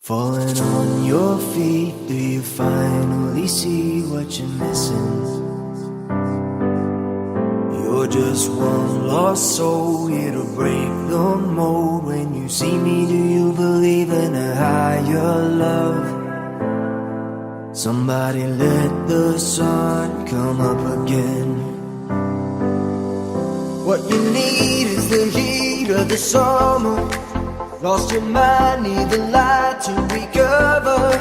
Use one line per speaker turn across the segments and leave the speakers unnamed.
Falling on your feet, do you finally see what you're missing? You're just one lost soul, here to break the mold. When you see me, do you believe in a higher love? Somebody let the sun come up again. What you need is the heat of the summer. Lost your mind, need the light to recover.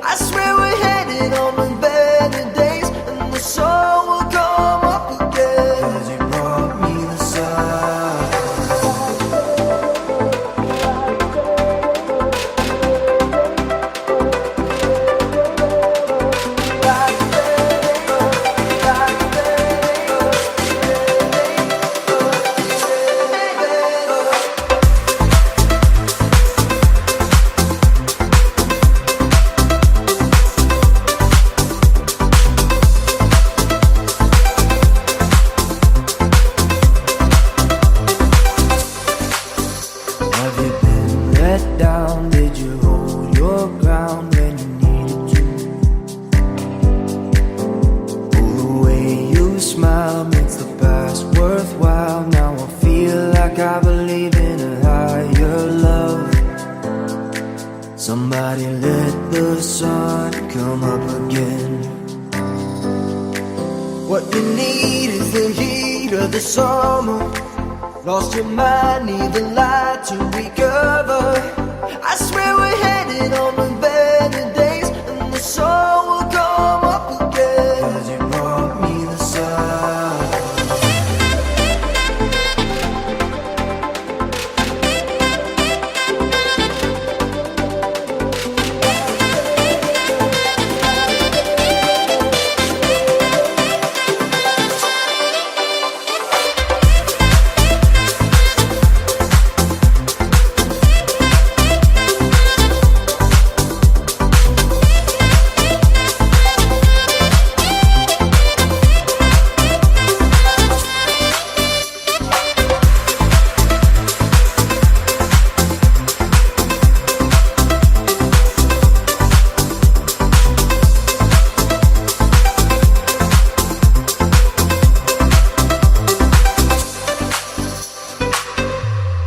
I swear we're headed on the better days, and the sun will come up again. 'Cause you brought me the sun. Have you been let down? Did you hold your ground when you needed to? Oh, the way you smile makes the past worthwhile. Now I feel like I believe in a higher love. Somebody let the sun come up again. What you need is the heat of the summer. Lost your mind, need the light to recover. I swear we're